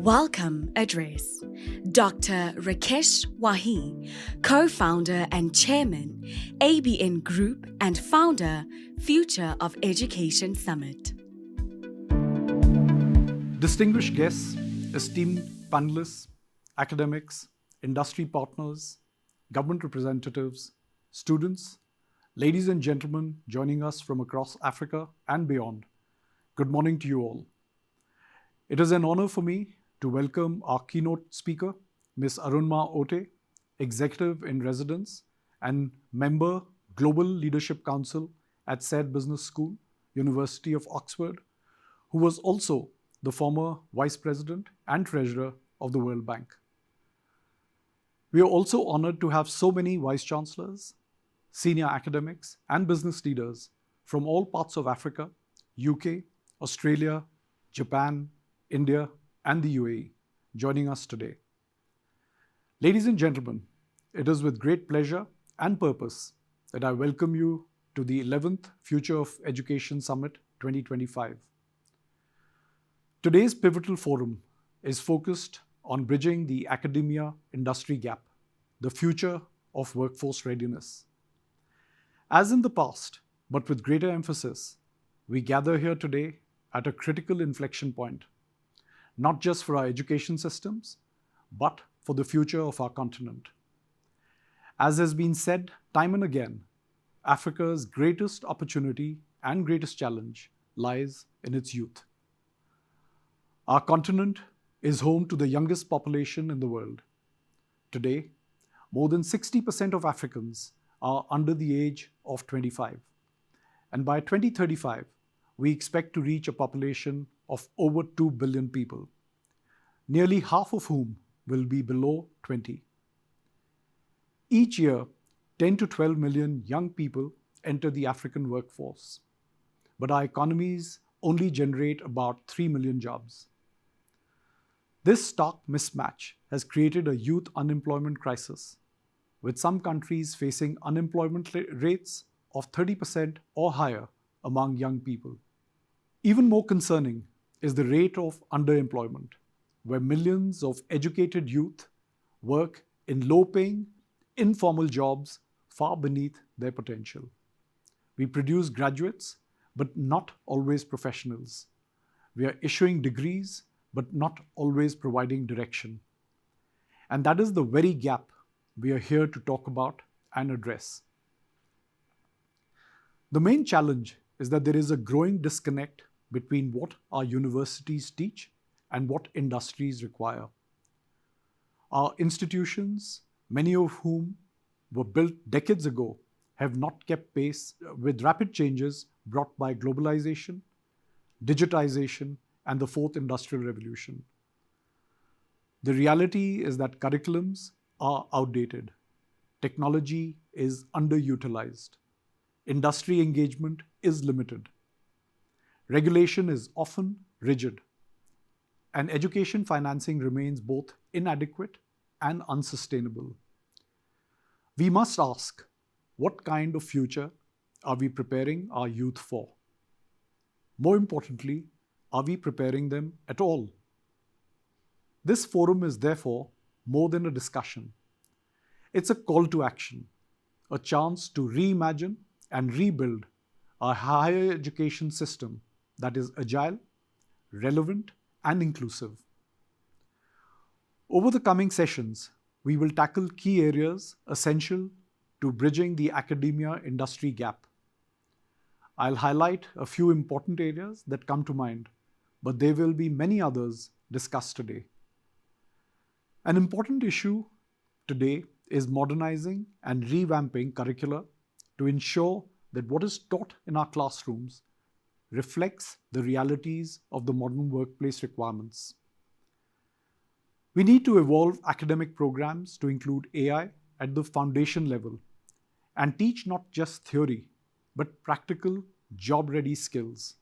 Welcome address. Dr. Rakesh Wahi, co-founder and chairman, ABN Group and founder, Future of Education Summit. Distinguished guests, esteemed panelists, academics, industry partners, government representatives, students, ladies and gentlemen joining us from across Africa and beyond, good morning to you all. It is an honor for me to welcome our keynote speaker, Ms. Arunma Ote, Executive in Residence and Member, Global Leadership Council at Said Business School, University of Oxford, who was also the former Vice President and Treasurer of the World Bank. We are also honored to have so many Vice Chancellors, senior academics, and business leaders from all parts of Africa, UK, Australia, Japan, India, and the UAE joining us today. Ladies and gentlemen, it is with great pleasure and purpose that I welcome you to the 11th Future of Education Summit 2025. Today's pivotal forum is focused on bridging the academia-industry gap, the future of workforce readiness. As in the past, but with greater emphasis, we gather here today at a critical inflection point, not just for our education systems, but for the future of our continent. As has been said time and again, Africa's greatest opportunity and greatest challenge lies in its youth. Our continent is home to the youngest population in the world. Today, more than 60% of Africans are under the age of 25. And by 2035, we expect to reach a population of over 2 billion people, nearly half of whom will be below 20. Each year, 10 to 12 million young people enter the African workforce, but our economies only generate about 3 million jobs. This stark mismatch has created a youth unemployment crisis, with some countries facing unemployment rates of 30% or higher among young people. Even more concerning is the rate of underemployment, where millions of educated youth work in low-paying, informal jobs far beneath their potential. We produce graduates, but not always professionals. We are issuing degrees, but not always providing direction. And that is the very gap we are here to talk about and address. The main challenge is that there is a growing disconnect between what our universities teach and what industries require. Our institutions, many of whom were built decades ago, have not kept pace with rapid changes brought by globalization, digitization, and the fourth industrial revolution. The reality is that curriculums are outdated. Technology is underutilized. Industry engagement is limited. Regulation is often rigid. And education financing remains both inadequate and unsustainable. We must ask, what kind of future are we preparing our youth for? More importantly, are we preparing them at all? This forum is therefore more than a discussion. It's a call to action, a chance to reimagine and rebuild a higher education system that is agile, relevant, and inclusive. Over the coming sessions, we will tackle key areas essential to bridging the academia-industry gap. I'll highlight a few important areas that come to mind, but there will be many others discussed today. An important issue today is modernizing and revamping curricula to ensure that what is taught in our classrooms reflects the realities of the modern workplace requirements. We need to evolve academic programs to include AI at the foundation level and teach not just theory, but practical, job-ready skills.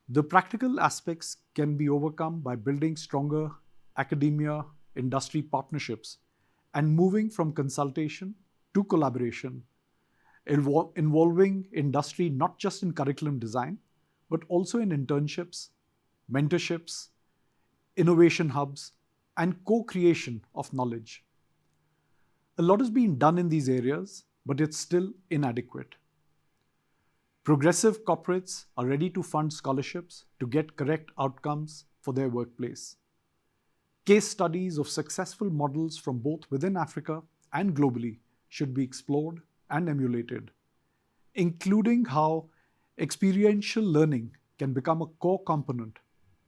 The practical aspects can be overcome by building stronger academia-industry partnerships and moving from consultation to collaboration, involving industry not just in curriculum design, but also in internships, mentorships, innovation hubs, and co-creation of knowledge. A lot has been done in these areas, but it's still inadequate. Progressive corporates are ready to fund scholarships to get correct outcomes for their workplace. Case studies of successful models from both within Africa and globally should be explored and emulated, including how experiential learning can become a core component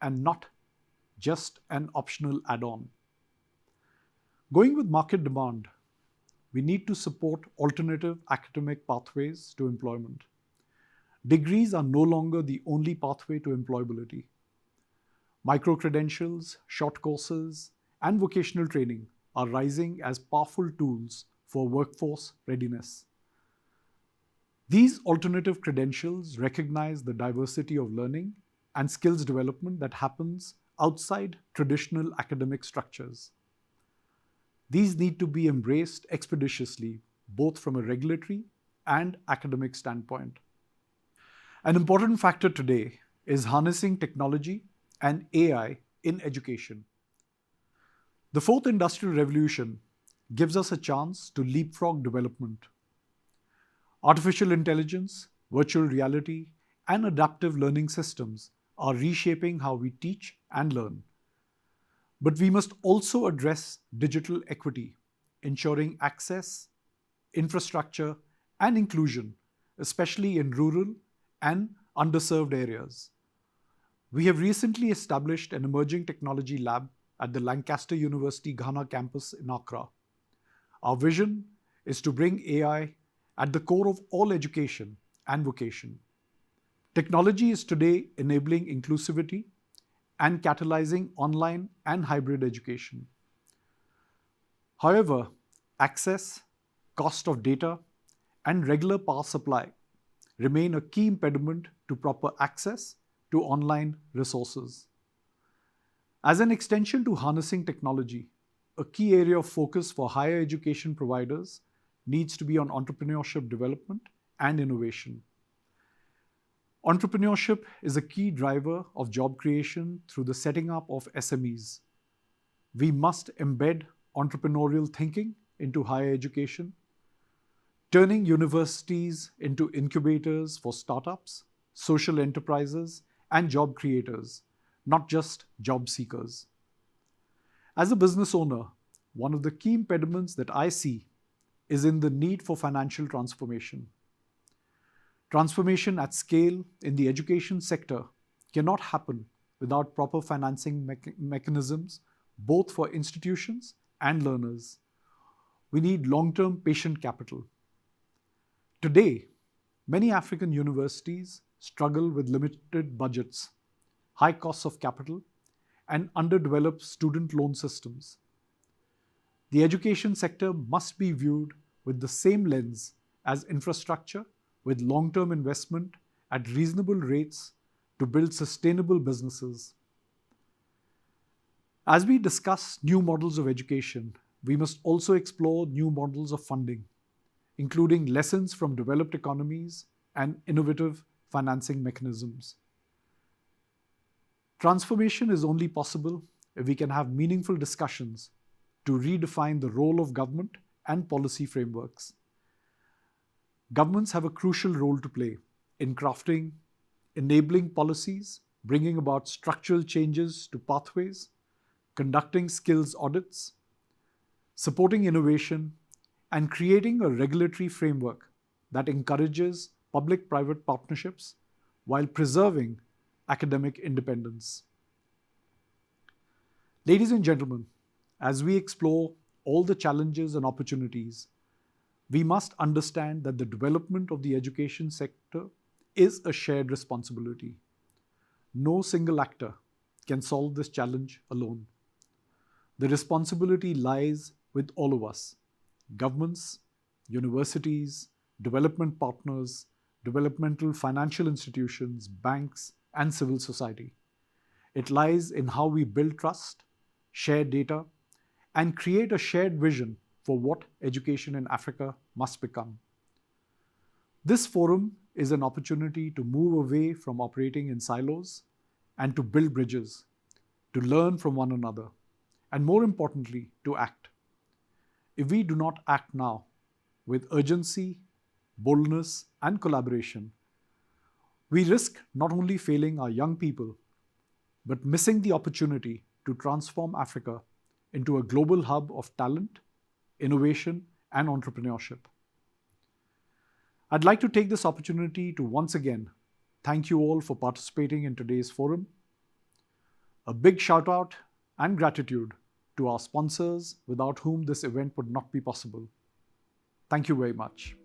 and not just an optional add-on. Going with market demand, we need to support alternative academic pathways to employment. Degrees are no longer the only pathway to employability. Micro-credentials, short courses, and vocational training are rising as powerful tools for workforce readiness. These alternative credentials recognize the diversity of learning and skills development that happens outside traditional academic structures. These need to be embraced expeditiously, both from a regulatory and academic standpoint. An important factor today is harnessing technology and AI in education. The fourth industrial revolution gives us a chance to leapfrog development. Artificial intelligence, virtual reality, and adaptive learning systems are reshaping how we teach and learn. But we must also address digital equity, ensuring access, infrastructure, and inclusion, especially in rural and underserved areas. We have recently established an emerging technology lab at the Lancaster University Ghana campus in Accra. Our vision is to bring AI at the core of all education and vocation. Technology is today enabling inclusivity and catalyzing online and hybrid education. However, access, cost of data, and regular power supply remain a key impediment to proper access to online resources. As an extension to harnessing technology, a key area of focus for higher education providers needs to be on entrepreneurship development and innovation. Entrepreneurship is a key driver of job creation through the setting up of SMEs. We must embed entrepreneurial thinking into higher education, turning universities into incubators for startups, social enterprises, and job creators, not just job seekers. As a business owner, one of the key impediments that I see is in the need for financial transformation. Transformation at scale in the education sector cannot happen without proper financing mechanisms, both for institutions and learners. We need long-term patient capital. Today, many African universities struggle with limited budgets, high costs of capital, and underdeveloped student loan systems. The education sector must be viewed with the same lens as infrastructure, with long-term investment at reasonable rates to build sustainable businesses. As we discuss new models of education, we must also explore new models of funding, including lessons from developed economies and innovative financing mechanisms. Transformation is only possible if we can have meaningful discussions to redefine the role of government and policy frameworks. Governments have a crucial role to play in crafting, enabling policies, bringing about structural changes to pathways, conducting skills audits, supporting innovation, and creating a regulatory framework that encourages public-private partnerships while preserving academic independence. Ladies and gentlemen, as we explore all the challenges and opportunities, we must understand that the development of the education sector is a shared responsibility. No single actor can solve this challenge alone. The responsibility lies with all of us: governments, universities, development partners, developmental financial institutions, banks, and civil society. It lies in how we build trust, share data, and create a shared vision for what education in Africa must become. This forum is an opportunity to move away from operating in silos and to build bridges, to learn from one another, and more importantly, to act. If we do not act now with urgency, boldness, and collaboration, we risk not only failing our young people, but missing the opportunity to transform Africa into a global hub of talent, innovation, and entrepreneurship. I'd like to take this opportunity to once again thank you all for participating in today's forum. A big shout out and gratitude to our sponsors, without whom this event would not be possible. Thank you very much.